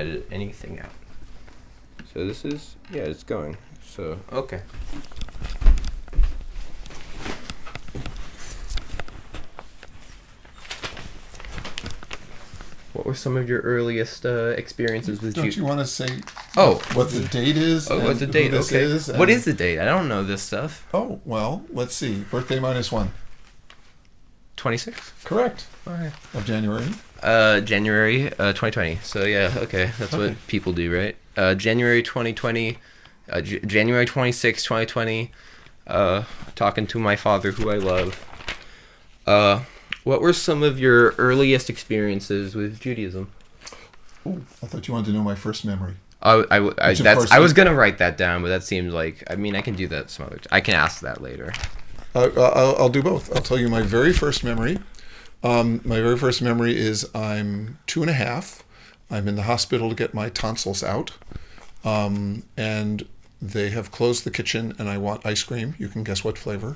edit anything out. So this is, it's going. So, okay. What were some of your earliest experiences with Don't you want to say what the date is? Oh, what's the date? Okay. What is the date? I don't know this stuff. Oh, well, let's see. Birthday -1. 26? Correct. Okay. Of January? January 2020. So, yeah, okay. That's what people do, right? January 2020, January 26, 2020, talking to my father, who I love. What were some of your earliest experiences with Judaism? Ooh, I thought you wanted to know my first memory. I was going to write that down, but that seems like, I mean, I can do that some other time. I can ask that later. I'll do both. I'll tell you my very first memory. My very first memory is I'm 2.5. I'm in the hospital to get my tonsils out. And they have closed the kitchen and I want ice cream. You can guess what flavor.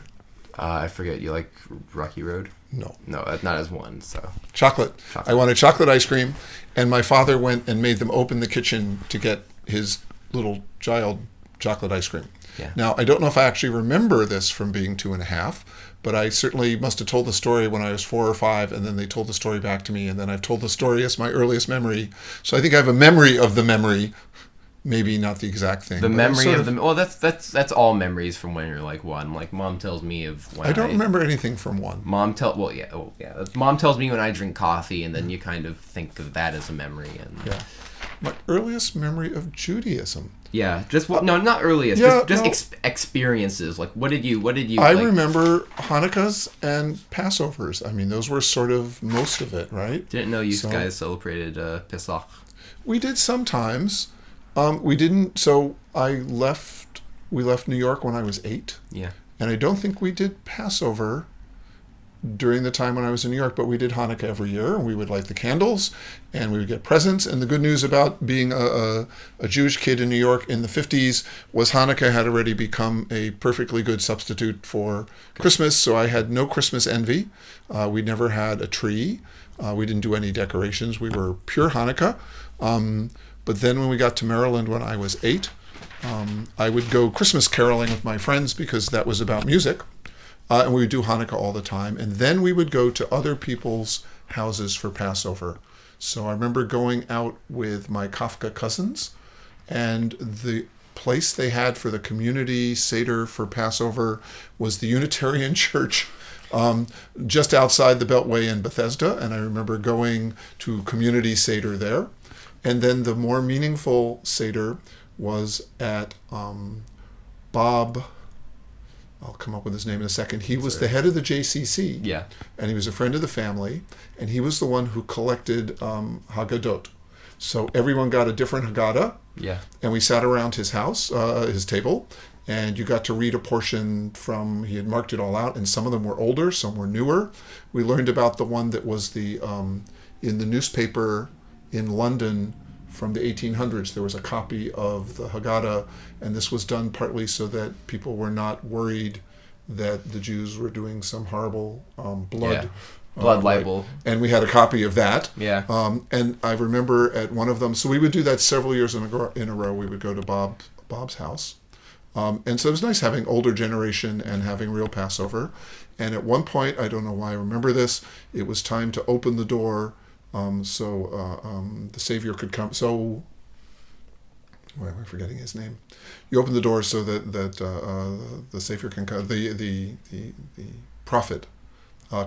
I forget. You like Rocky Road? No. No, not as one, so. Chocolate. I wanted chocolate ice cream, and my father went and made them open the kitchen to get his little child chocolate ice cream. Yeah. Now, I don't know if I actually remember this from being 2.5, but I certainly must have told the story when I was 4 or 5, and then they told the story back to me, and then I've told the story as my earliest memory. So I think I have a memory of the memory. Maybe not the exact thing. The memory of the... Well, that's all memories from when you're like 1. Like, Mom tells me of when I don't remember anything from 1. Mom tells me when I drink coffee, and then you kind of think of that as a memory. And yeah. My earliest memory of Judaism. Yeah, just not earliest. Experiences. Like, what did you? I remember Hanukkahs and Passovers. I mean, those were sort of most of it, right? Didn't know you guys celebrated Pesach. We did sometimes. We didn't. So we left New York when I was 8. Yeah. And I don't think we did Passover during the time when I was in New York, but we did Hanukkah every year, and we would light the candles, and we would get presents. And the good news about being a Jewish kid in New York in the 50s was Hanukkah had already become a perfectly good substitute for Christmas, so I had no Christmas envy. We never had a tree. We didn't do any decorations. We were pure Hanukkah. But then when we got to Maryland when I was 8, I would go Christmas caroling with my friends because that was about music. And we would do Hanukkah all the time. And then we would go to other people's houses for Passover. So I remember going out with my Kafka cousins, and the place they had for the community Seder for Passover was the Unitarian Church just outside the Beltway in Bethesda. And I remember going to community Seder there. And then the more meaningful Seder was at Bob... I'll come up with his name in a second. He was the head of the JCC. Yeah. And he was a friend of the family. And he was the one who collected Haggadot. So everyone got a different Haggadah. Yeah. And we sat around his house, his table. And you got to read a portion from, he had marked it all out. And some of them were older, some were newer. We learned about the one that was in the newspaper in London from the 1800s. There was a copy of the Haggadah, and this was done partly so that people were not worried that the Jews were doing some horrible blood libel. And we had a copy of that. Yeah. And I remember at one of them, so we would do that several years in a row. We would go to Bob's house. And so it was nice having older generation and having real Passover. And at one point, I don't know why I remember this, it was time to open the door so the Savior could come. So, why am I forgetting his name? You open the door so that the Savior can come, the prophet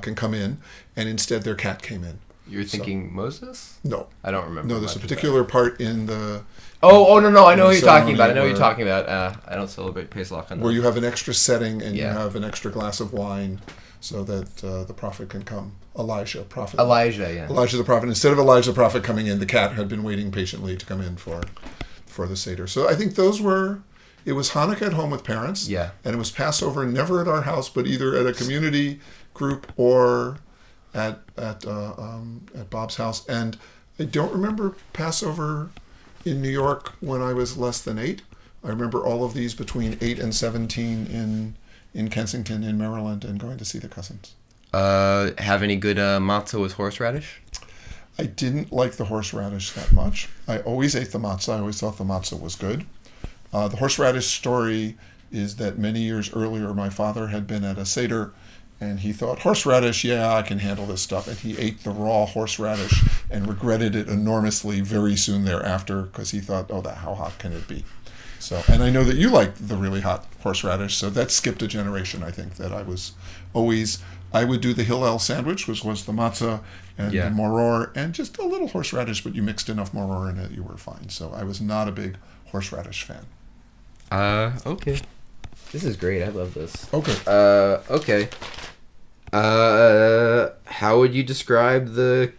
can come in, and instead their cat came in. You're thinking Moses? No. I don't remember. No, there's a particular part in the... Oh, no, I know what you're talking about. I don't celebrate Pesach enough. Where you have an extra setting and you have an extra glass of wine so that the prophet can come. Elijah the prophet. Instead of Elijah the prophet coming in, the cat had been waiting patiently to come in for the Seder. So I think those were... It was Hanukkah at home with parents. Yeah. And it was Passover never at our house, but either at a community group or at Bob's house. And I don't remember Passover in New York when I was less than 8. I remember all of these between 8 and 17 in Kensington, in Maryland, and going to see the cousins. Have any good matzah with horseradish? I didn't like the horseradish that much. I always ate the matzah. I always thought the matzah was good. The horseradish story is that many years earlier, my father had been at a Seder, and he thought, horseradish, yeah, I can handle this stuff. And he ate the raw horseradish and regretted it enormously very soon thereafter because he thought, oh, how hot can it be? So, and I know that you like the really hot horseradish, so that skipped a generation, I think, that I would do the Hillel sandwich, which was the matzah and the maror, and just a little horseradish, but you mixed enough maror in it, you were fine. So I was not a big horseradish fan. Okay. This is great. I love this. Okay. Okay. How would you describe the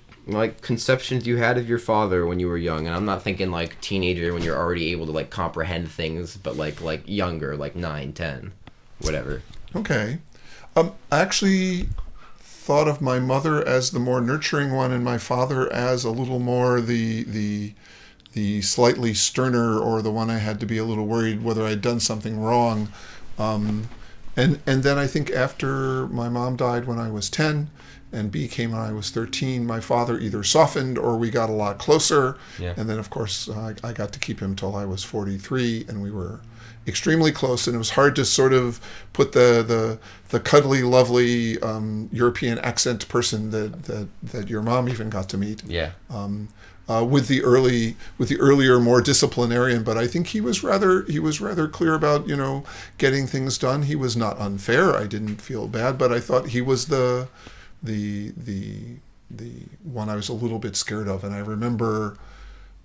conceptions you had of your father when you were young? And I'm not thinking teenager when you're already able to comprehend things, but like younger, 9, 10, whatever. Okay. I actually thought of my mother as the more nurturing one, and my father as a little more the slightly sterner, or the one I had to be a little worried whether I'd done something wrong. And then I think after my mom died when I was 10 and B came when I was 13, my father either softened or we got a lot closer. Yeah. And then, of course, I got to keep him till I was 43, and we were extremely close. And it was hard to sort of put the cuddly, lovely European accent person that your mom even got to meet. Yeah. With the earlier, more disciplinarian, but I think he was rather clear about getting things done. He was not unfair. I didn't feel bad, but I thought he was the one I was a little bit scared of. And I remember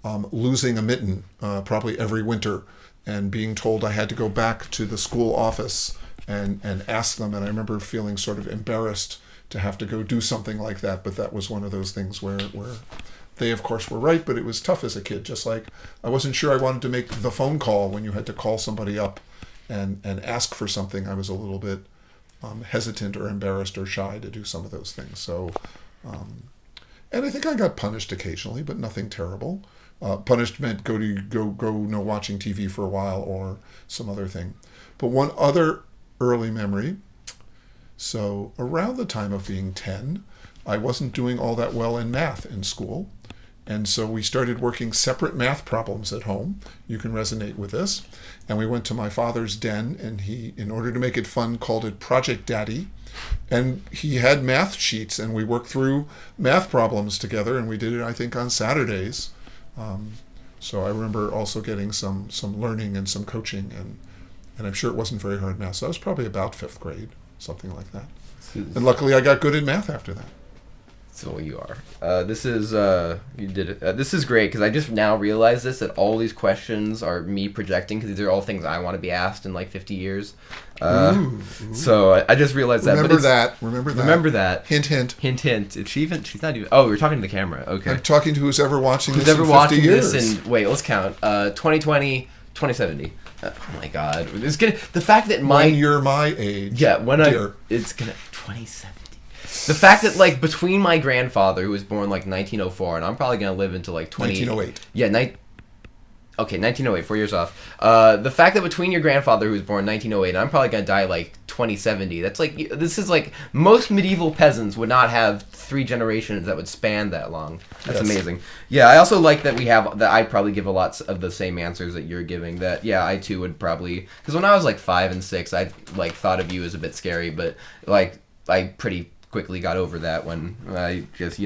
losing a mitten probably every winter, and being told I had to go back to the school office and ask them. And I remember feeling sort of embarrassed to have to go do something like that. But that was one of those things where they, of course, were right, but it was tough as a kid. Just like I wasn't sure I wanted to make the phone call when you had to call somebody up and ask for something. I was a little bit hesitant or embarrassed or shy to do some of those things. So, and I think I got punished occasionally, but nothing terrible. Punished meant go watching TV for a while or some other thing. But one other early memory. So around the time of being 10, I wasn't doing all that well in math in school. And so we started working separate math problems at home. You can resonate with this. And we went to my father's den, and he, in order to make it fun, called it Project Daddy. And he had math sheets, and we worked through math problems together, and we did it, I think, on Saturdays. So I remember also getting some learning and some coaching, and I'm sure it wasn't very hard math. So I was probably about 5th grade, something like that. And luckily I got good at math after that. So you are. This is you did it. This is great because I just now realize that all these questions are me projecting because these are all things I want to be asked in 50 years. Ooh. So I just realized that. Remember that. Remember that. Hint, hint. Hint, hint. She's not even. Oh, we're talking to the camera. Okay. I'm talking to who's ever watching who's this ever in 50 watching years. This in, wait, let's count. 2020, 2070. Oh my God. It's gonna. The fact that when you're my age. Yeah. It's gonna 2070. The fact that between my grandfather, who was born 1904, and I'm probably gonna live into 1908. Yeah, 1908, 4 years off. The fact that between your grandfather, who was born 1908, and I'm probably gonna die 2070. That's this is most medieval peasants would not have 3 generations that would span that long. That's amazing. Yeah, I also like that I probably give a lot of the same answers that you're giving. That I too would probably, because when I was 5 and 6, I thought of you as a bit scary, but I pretty quickly got over that when I just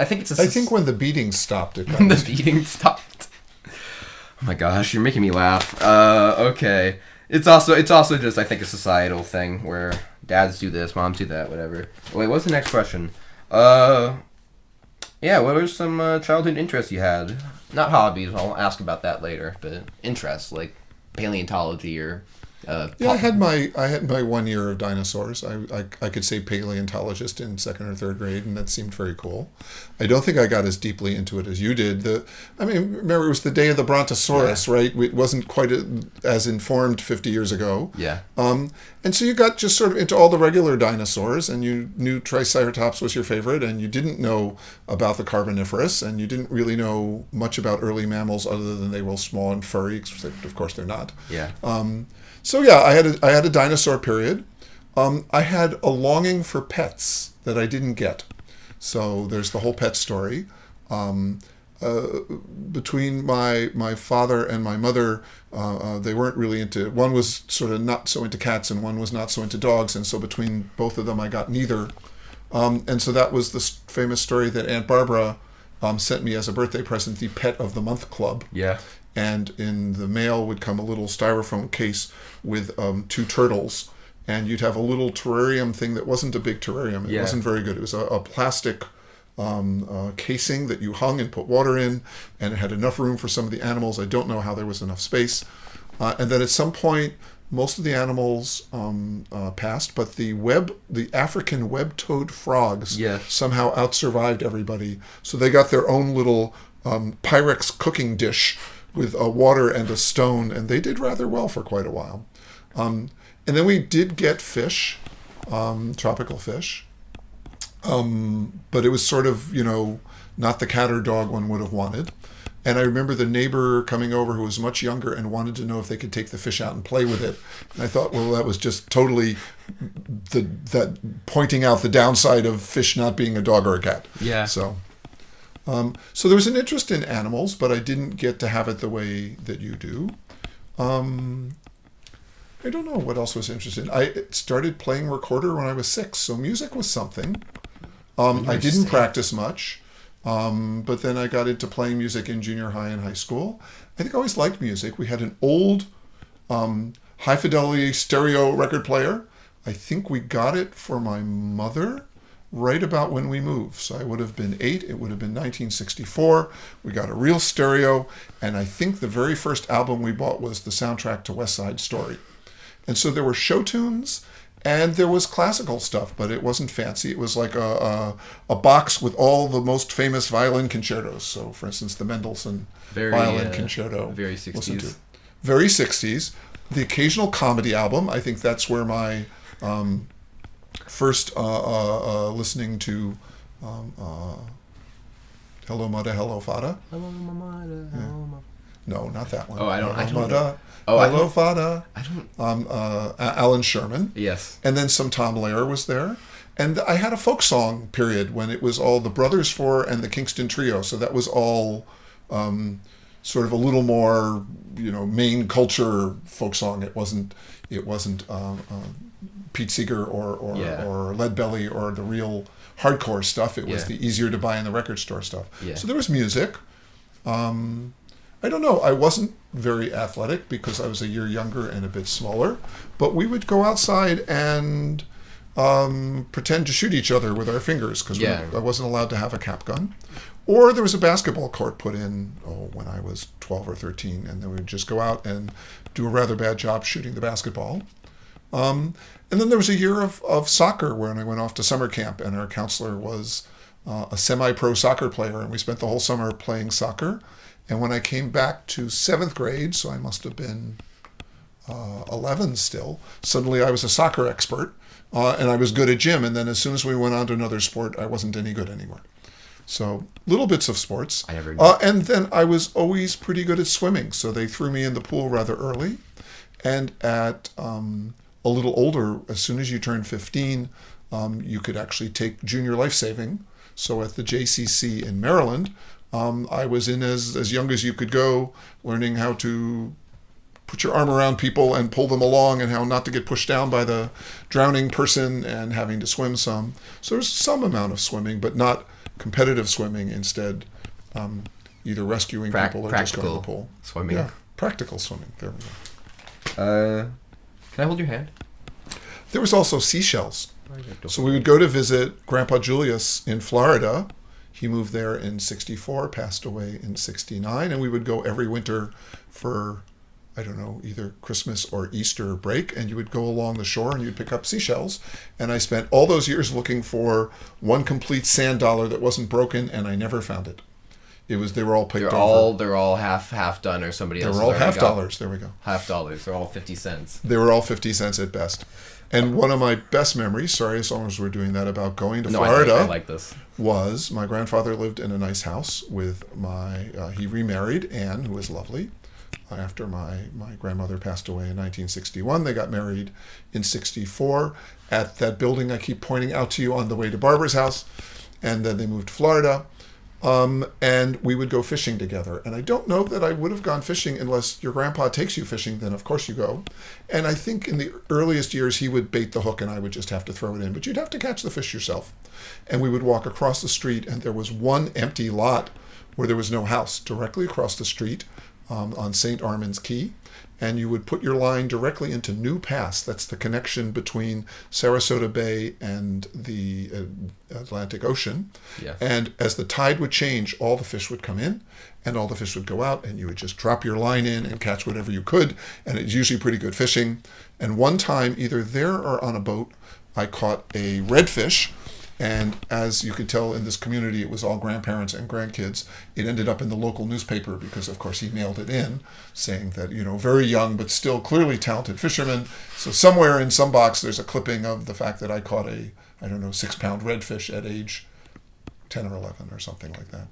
I think when the beating stopped, the beating stopped. Oh my gosh, you're making me laugh. Okay. It's also just I think a societal thing where dads do this, moms do that, whatever. Wait, what's the next question? Yeah, what were some childhood interests you had? Not hobbies, I'll ask about that later, but interests like paleontology or I had my 1 year of dinosaurs. I could say paleontologist in 2nd or 3rd grade, and that seemed very cool. I don't think I got as deeply into it as you did. Remember it was the day of the Brontosaurus, right? It wasn't quite as informed 50 years ago. Yeah. And so you got just sort of into all the regular dinosaurs, and you knew Triceratops was your favorite, and you didn't know about the Carboniferous, and you didn't really know much about early mammals other than they were small and furry, except of course they're not. Yeah. So yeah, I had a dinosaur period. I had a longing for pets that I didn't get. So there's the whole pet story. Um, Between my father and my mother, they weren't really into. One was sort of not so into cats, and one was not so into dogs. And so between both of them, I got neither. And so that was the famous story that Aunt Barbara sent me as a birthday present, the Pet of the Month Club. Yeah. And in the mail would come a little styrofoam case with 2 turtles. And you'd have a little terrarium thing that wasn't a big terrarium. It wasn't very good. It was a plastic casing that you hung and put water in, and it had enough room for some of the animals. I don't know how there was enough space. And then at some point, most of the animals passed, but the African web-toed frogs somehow outsurvived everybody. So they got their own little Pyrex cooking dish with water and a stone, and they did rather well for quite a while. And then we did get fish, tropical fish. But it was sort of, not the cat or dog one would have wanted. And I remember the neighbor coming over who was much younger and wanted to know if they could take the fish out and play with it. And I thought, well, that was just totally that pointing out the downside of fish not being a dog or a cat. Yeah. So there was an interest in animals, but I didn't get to have it the way that you do. I don't know what else was interesting. I started playing recorder when I was 6, so music was something. I didn't practice much, but then I got into playing music in junior high and high school. I think I always liked music. We had an old high-fidelity stereo record player. I think we got it for my mother right about when we moved. So I would have been 8. It would have been 1964. We got a real stereo, and I think the very first album we bought was the soundtrack to West Side Story. And so there were show tunes, and there was classical stuff, but it wasn't fancy. It was like a box with all the most famous violin concertos. So, for instance, the Mendelssohn violin concerto. Very 60s. Very 60s. The occasional comedy album. I think that's where my first listening to Hello Mudda, Hello Fada. Hello Mudda, Hello Mudda. No, not that one. Oh, I don't know. Oh, Hello Fada. I don't. Alan Sherman. Yes. And then some Tom Lehrer was there. And I had a folk song period when it was all the Brothers Four and the Kingston Trio. So that was all sort of a little more, main culture folk song. It wasn't Pete Seeger or Lead Belly or the real hardcore stuff. It was the easier to buy in the record store stuff. Yeah. So there was music. I don't know. I wasn't very athletic because I was a year younger and a bit smaller, but we would go outside and pretend to shoot each other with our fingers because I wasn't allowed to have a cap gun. Or there was a basketball court put in when I was 12 or 13, and then we would just go out and do a rather bad job shooting the basketball. And then there was a year of soccer when I went off to summer camp, and our counselor was a semi-pro soccer player, and we spent the whole summer playing soccer. And when I came back to 7th grade, so I must have been 11 still, suddenly I was a soccer expert, and I was good at gym. And then as soon as we went on to another sport, I wasn't any good anymore. So little bits of sports. And then I was always pretty good at swimming, so they threw me in the pool rather early. And at a little older, as soon as you turn 15, you could actually take junior life saving. So at the JCC in Maryland, I was in as young as you could go, learning how to put your arm around people and pull them along and how not to get pushed down by the drowning person and having to swim some. So there's some amount of swimming, but not competitive swimming. Instead, either rescuing people or just going to the pool. Swimming. Yeah, practical swimming. There we go. Can I hold your hand? There was also seashells. So we would go to visit Grandpa Julius in Florida. He moved there in 64, passed away in 69, and we would go every winter for, I don't know, either Christmas or Easter break, and you would go along the shore and you'd pick up seashells. And I spent all those years looking for one complete sand dollar that wasn't broken, and I never found it. They were all picked over. They're all half done, or somebody else. They were all half dollars. There we go. Half dollars. They're all 50 cents. They were all 50 cents at best. And one of my best memories, sorry, as long as we're doing that, about going to Florida, I like this, was my grandfather lived in a nice house with he remarried Anne, who was lovely. After my grandmother passed away in 1961, they got married in 64 at that building I keep pointing out to you on the way to Barbara's house. and then they moved to Florida. And we would go fishing together. And I don't know that I would have gone fishing unless your grandpa takes you fishing, then of course you go. And I think in the earliest years, he would bait the hook and I would just have to throw it in. But you'd have to catch the fish yourself. And we would walk across the street, and there was one empty lot where there was no house directly across the street on St. Armand's Key. And you would put your line directly into New Pass. That's the connection between Sarasota Bay and the Atlantic Ocean. Yeah. And as the tide would change, all the fish would come in and all the fish would go out, and you would just drop your line in and catch whatever you could. And it's usually pretty good fishing. And one time, either there or on a boat, I caught a redfish. And as you could tell in this community, it was all grandparents and grandkids. It ended up in the local newspaper because, of course, he mailed it in saying that, very young but still clearly talented fisherman. So somewhere in some box, there's a clipping of the fact that I caught a, 6-pound redfish at age 10 or 11 or something like that.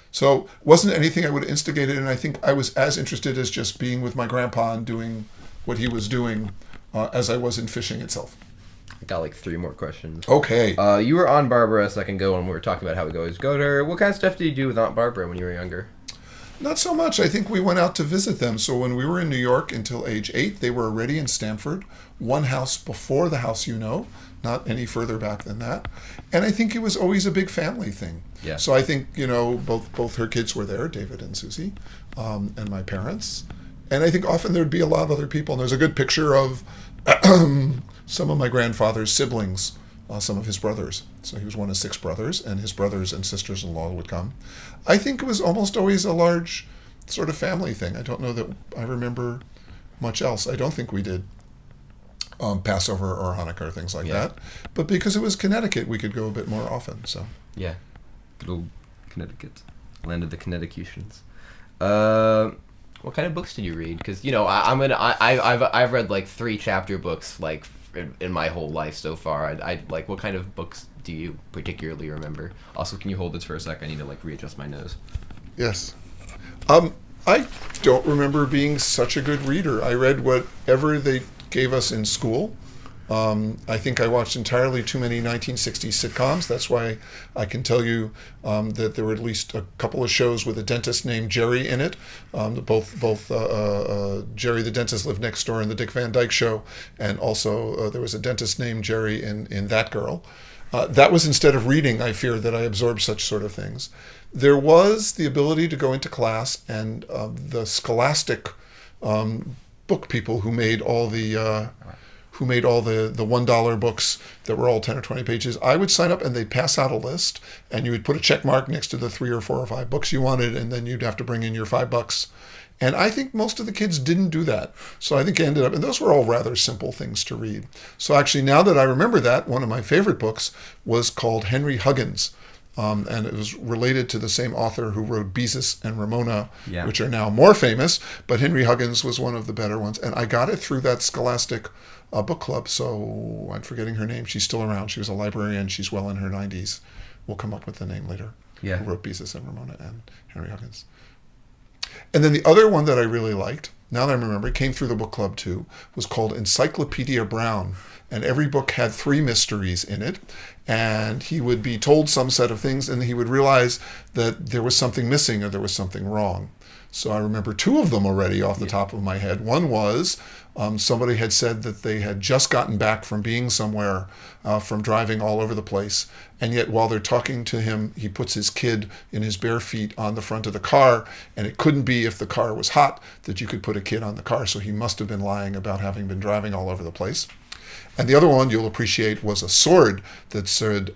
So it wasn't anything I would have instigated, and I think I was as interested as just being with my grandpa and doing what he was doing as I was in fishing itself. I got like 3 more questions. Okay. You were on Barbara a second ago when we were talking about how we always go to her. What kind of stuff did you do with Aunt Barbara when you were younger? Not so much. I think we went out to visit them. So when we were in New York until age 8, they were already in Stamford, one house before the house not any further back than that. And I think it was always a big family thing. Yeah. So I think, both her kids were there, David and Susie, and my parents. And I think often there'd be a lot of other people. And there's a good picture of some of my grandfather's siblings, some of his brothers. So he was one of 6 brothers, and his brothers and sisters-in-law would come. I think it was almost always a large sort of family thing. I don't know that I remember much else. I don't think we did Passover or Hanukkah or things like that. But because it was Connecticut, we could go a bit more often. So yeah, good old Connecticut, land of the Connecticutians. What kind of books did you read? Because I've read like 3 chapter books like in my whole life so far. I like, what kind of books do you particularly remember? Also, can you hold this for a sec? I need to like readjust my nose. Yes. I don't remember being such a good reader. I read whatever they gave us in school. I think I watched entirely too many 1960s sitcoms. That's why I can tell you that there were at least a couple of shows with a dentist named Jerry in it. Both Jerry the dentist lived next door in the Dick Van Dyke Show, and also there was a dentist named Jerry in That Girl. That was instead of reading, I fear, that I absorbed such sort of things. There was the ability to go into class, and the scholastic book people who made all the $1 books that were all 10 or 20 pages, I would sign up and they'd pass out a list, and you would put a check mark next to the 3 or 4 or 5 books you wanted, and then you'd have to bring in your $5. And I think most of the kids didn't do that. So I think I ended up, and those were all rather simple things to read. So actually, now that I remember that, one of my favorite books was called Henry Huggins. And it was related to the same author who wrote Beezus and Ramona, which are now more famous. But Henry Huggins was one of the better ones. And I got it through that Scholastic book club. So I'm forgetting her name. She's still around. She was a librarian. She's well in her 90s. We'll come up with the name later. Yeah. Who wrote Beezus and Ramona and Henry Huggins. And then the other one that I really liked, now that I remember, it came through the book club too, was called Encyclopedia Brown. And every book had 3 mysteries in it. And he would be told some set of things, and he would realize that there was something missing or there was something wrong. So I remember 2 of them already off the top of my head. One was somebody had said that they had just gotten back from being somewhere, from driving all over the place. And yet while they're talking to him, he puts his kid in his bare feet on the front of the car. And it couldn't be, if the car was hot, that you could put a kid on the car. So he must have been lying about having been driving all over the place. And the other one you'll appreciate was a sword that said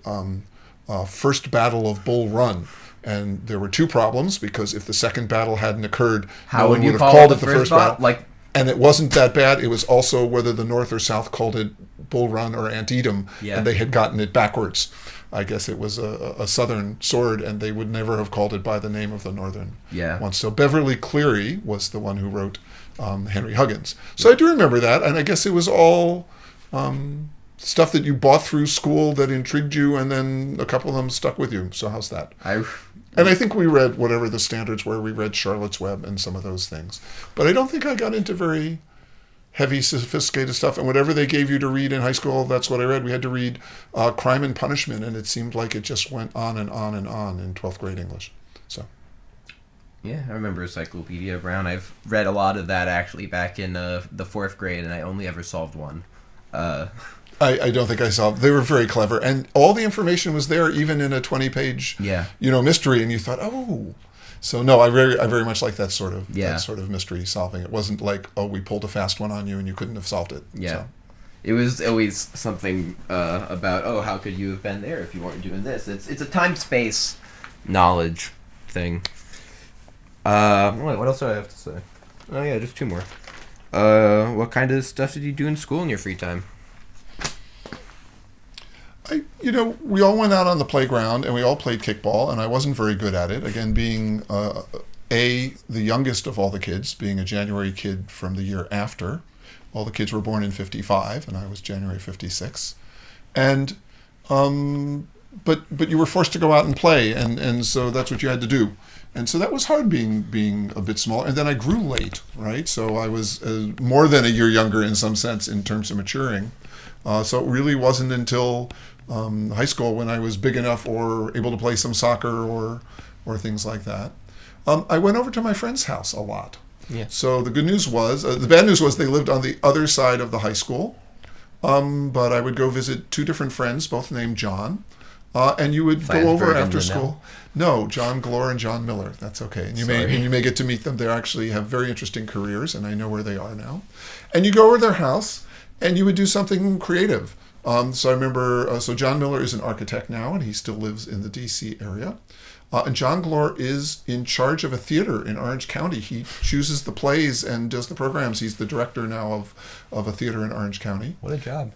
First Battle of Bull Run. And there were 2 problems, because if the second battle hadn't occurred, no one would have called it the first battle. And it wasn't that bad. It was also whether the North or South called it Bull Run or Antietam, and they had gotten it backwards. I guess it was a Southern sword, and they would never have called it by the name of the Northern one. So Beverly Cleary was the one who wrote Henry Huggins. So I do remember that, and I guess it was all stuff that you bought through school that intrigued you, and then a couple of them stuck with you. So how's that? And I think we read whatever the standards were. We read Charlotte's Web and some of those things. But I don't think I got into very heavy, sophisticated stuff. And whatever they gave you to read in high school, that's what I read. We had to read Crime and Punishment, and it seemed like it just went on and on and on in 12th grade English. So. Yeah, I remember Encyclopedia Brown. I've read a lot of that actually back in the 4th grade, and I only ever solved one. I don't think I saw. They were very clever, and all the information was there, even in a 20-page, mystery. And you thought, oh, so no, I very much like that sort of mystery solving. It wasn't like, oh, we pulled a fast one on you and you couldn't have solved it. Yeah, so. It was always something about, oh, how could you have been there if you weren't doing this? It's a time space knowledge thing. Wait, what else do I have to say? Oh yeah, just 2 more. What kind of stuff did you do in school in your free time? We all went out on the playground and we all played kickball, and I wasn't very good at it. Again, being the youngest of all the kids, being a January kid from the year after. All the kids were born in 55, and I was January 56. And but you were forced to go out and play, and so that's what you had to do. And so that was hard being a bit smaller. And then I grew late, right? So I was more than a year younger in some sense in terms of maturing. So it really wasn't until high school when I was big enough or able to play some soccer or things like that. I went over to my friend's house a lot. Yeah. So the good news was, the bad news was they lived on the other side of the high school. But I would go visit 2 different friends, both named John. And you would go over after school. No, John Glore and John Miller. That's okay. And you may get to meet them. They actually have very interesting careers, and I know where they are now. And you go over to their house, and you would do something creative. So I remember, so John Miller is an architect now, and he still lives in the D.C. area. And John Glore is in charge of a theater in Orange County. He chooses the plays and does the programs. He's the director now of a theater in Orange County. What a job.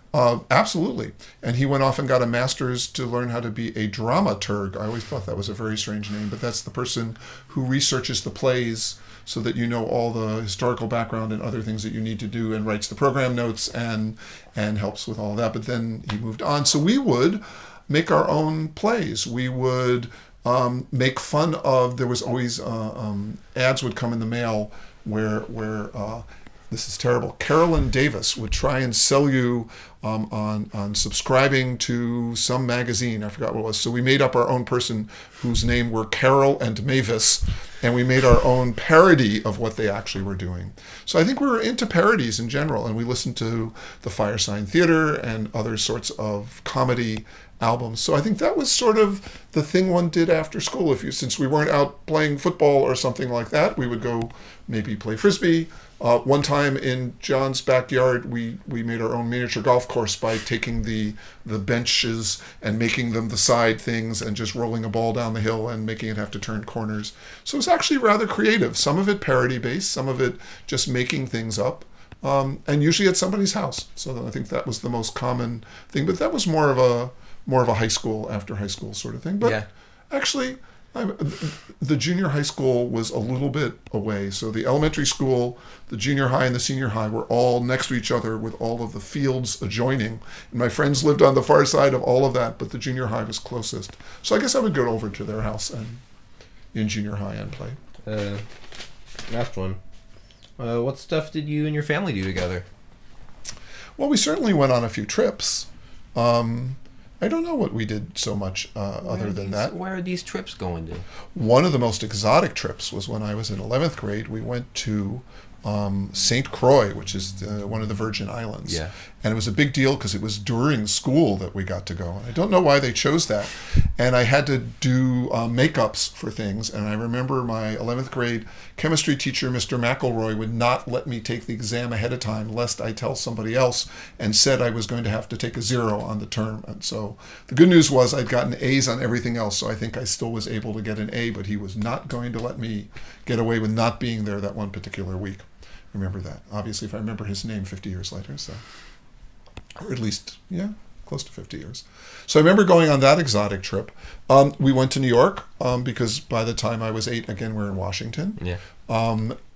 Absolutely. And he went off and got a master's to learn how to be a dramaturg. I always thought that was a very strange name, but that's the person who researches the plays so that you know all the historical background and other things that you need to do, and writes the program notes and helps with all that. But then he moved on. So we would make our own plays. We would make fun of, there was always ads would come in the mail where this is terrible, Carolyn Davis would try and sell you on subscribing to some magazine. I forgot what it was. So we made up our own person whose name were Carol and Mavis, and we made our own parody of what they actually were doing. So I think we were into parodies in general, and we listened to the Firesign Theater and other sorts of comedy albums. So I think that was sort of the thing one did after school. Since we weren't out playing football or something like that, we would go maybe play frisbee. One time in John's backyard, we made our own miniature golf course by taking the benches and making them the side things and just rolling a ball down the hill and making it have to turn corners. So it was actually rather creative. Some of it parody-based, some of it just making things up. And usually at somebody's house. So I think that was the most common thing. But that was more of a high school, after high school sort of thing. But actually, the junior high school was a little bit away. So the elementary school, the junior high, and the senior high were all next to each other with all of the fields adjoining. And my friends lived on the far side of all of that, but the junior high was closest. So I guess I would go over to their house and in junior high and play. Last one. What stuff did you and your family do together? Well, we certainly went on a few trips. I don't know what we did so much other than that. Where are these trips going to? One of the most exotic trips was when I was in 11th grade. We went to St. Croix, which is one of the Virgin Islands. Yeah. And it was a big deal because it was during school that we got to go. And I don't know why they chose that. And I had to do makeups for things. And I remember my 11th grade chemistry teacher, Mr. McElroy, would not let me take the exam ahead of time lest I tell somebody else, and said I was going to have to take a 0 on the term. And so the good news was I'd gotten A's on everything else. So I think I still was able to get an A, but he was not going to let me get away with not being there that one particular week. Remember that. Obviously, if I remember his name 50 years later, so, or at least, close to 50 years. So I remember going on that exotic trip. We went to New York because by the time I was 8, again, we're in Washington. Yeah.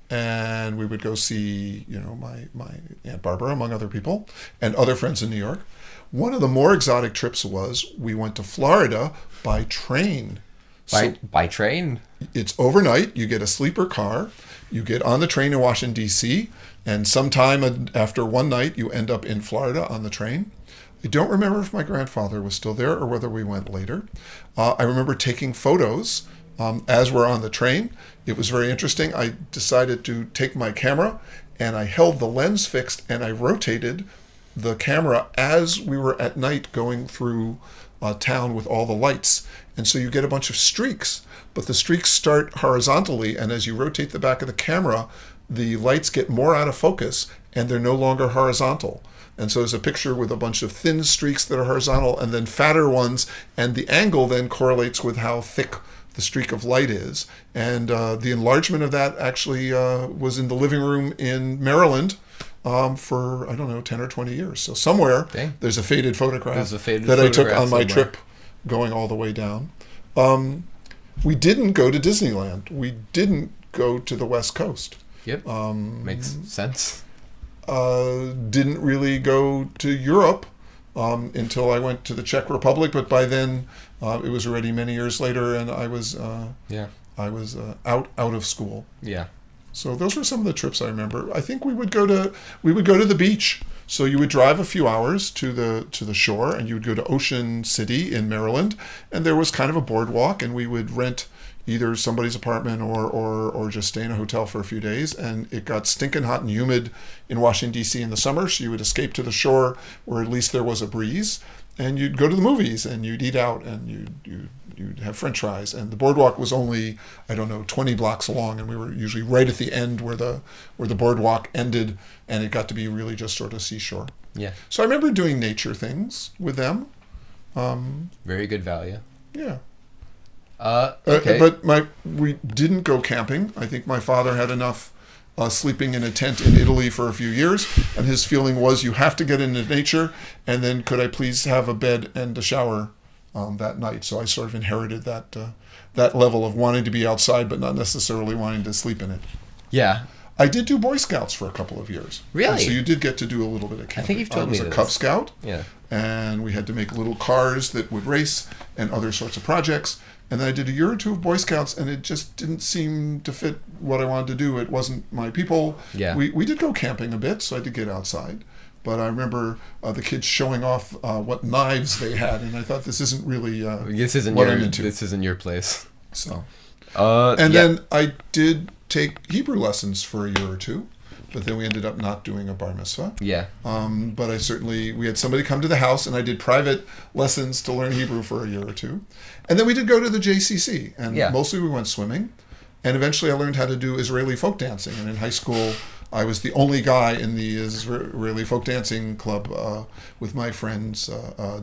And we would go see, my Aunt Barbara, among other people, and other friends in New York. One of the more exotic trips was we went to Florida by train. By train? it's overnight. You get a sleeper car. You get on the train in Washington, D.C., and sometime after one night, you end up in Florida on the train. I don't remember if my grandfather was still there or whether we went later. I remember taking photos as we're on the train. It was very interesting. I decided to take my camera, and I held the lens fixed, and I rotated the camera as we were at night going through town with all the lights. And so you get a bunch of streaks, but the streaks start horizontally, and as you rotate the back of the camera, the lights get more out of focus, and they're no longer horizontal. And so there's a picture with a bunch of thin streaks that are horizontal and then fatter ones, and the angle then correlates with how thick the streak of light is. And the enlargement of that actually was in the living room in Maryland for, I don't know, 10 or 20 years. So somewhere there's a faded photograph that I took on my trip going all the way down. We didn't go to Disneyland. We didn't go to the West Coast. Yep. Makes sense. Didn't really go to Europe until I went to the Czech Republic, but by then it was already many years later, and I was out of school. Yeah. So those were some of the trips I remember. I think we would go to the beach. So you would drive a few hours to the shore, and you would go to Ocean City in Maryland, and there was kind of a boardwalk, and we would rent either somebody's apartment or just stay in a hotel for a few days. And it got stinking hot and humid in Washington, D.C. in the summer, so you would escape to the shore where at least there was a breeze, and you'd go to the movies, and you'd eat out, and you'd have French fries. And the boardwalk was only, I don't know, 20 blocks long, and we were usually right at the end where the boardwalk ended, and it got to be really just sort of seashore. Yeah. So I remember doing nature things with them. Very good value. Yeah. Okay. But we didn't go camping. I think my father had enough sleeping in a tent in Italy for a few years, and his feeling was, you have to get into nature, and then could I please have a bed and a shower that night? So I sort of inherited that level of wanting to be outside, but not necessarily wanting to sleep in it. Yeah. I did do Boy Scouts for a couple of years. Really? And so you did get to do a little bit of camping. I think you've told me I was this. a Cub Scout. Yeah. And we had to make little cars that would race and other sorts of projects. And then I did a year or two of Boy Scouts, and it just didn't seem to fit what I wanted to do. It wasn't my people. Yeah. We did go camping a bit, so I did get outside. But I remember the kids showing off what knives they had, and I thought, this isn't really what I'm into. This isn't your place. So. And then I did take Hebrew lessons for a year or two, but then we ended up not doing a bar mitzvah. Yeah. But we had somebody come to the house, and I did private lessons to learn Hebrew for a year or two. And then we did go to the JCC, and mostly we went swimming. And eventually I learned how to do Israeli folk dancing. And in high school, I was the only guy in the Israeli folk dancing club with my friends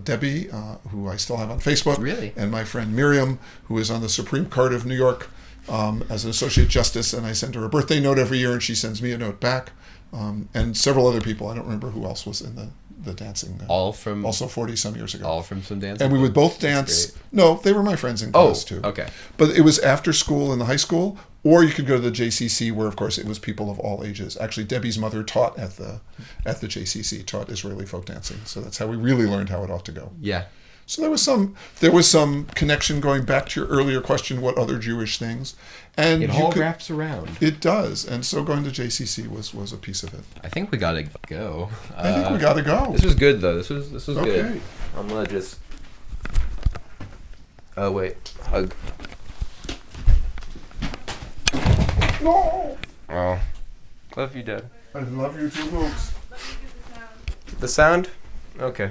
Debbie, who I still have on Facebook, really? And my friend Miriam, who is on the Supreme Court of New York as an associate justice. And I send her a birthday note every year, and she sends me a note back. And several other people. I don't remember who else was in the dancing. Also 40 some years ago. All from some dancing. And we would both dance. No, they were my friends in class too. Okay. But it was after school in the high school, or you could go to the JCC, where of course it was people of all ages. Actually, Debbie's mother taught at the JCC, taught Israeli folk dancing. So that's how we really learned how it ought to go. Yeah. So there was some connection going back to your earlier question, what other Jewish things, and it all wraps around. It does, and so going to JCC was a piece of it. I think we gotta go. I think we gotta go. This was good though. This was okay. Good. I'm gonna just. Oh wait, hug. No. Oh, love you, Dad. I love you too, folks. The sound? Okay.